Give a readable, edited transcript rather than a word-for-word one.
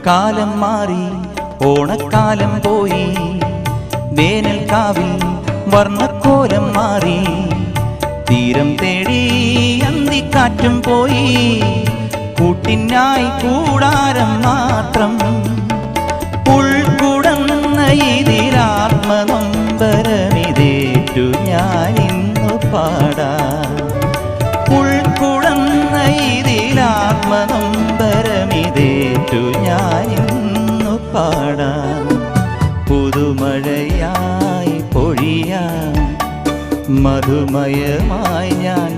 കാലം മാറി ഓണക്കാലം പോയി, വേനൽക്കാവിൽ വർണ്ണക്കോലം മാറി, തീരം തേടി അന്തിക്കാറ്റും പോയി, കൂട്ടിനായി കൂടാരം മാത്രം. ഉൾക്കുടന്ന ഇതിലാത്മനൊമ്പരമിതേറ്റു ഞാനിന്നു പാടാം. ഉൾക്കുടന്ന ഇതിലാത്മനൊമ്പരമിതേറ്റു ഞാനിന്നു പാടാം. പുതുമഴയായി പൊഴിയാം, മധുമയമായി ഞാൻ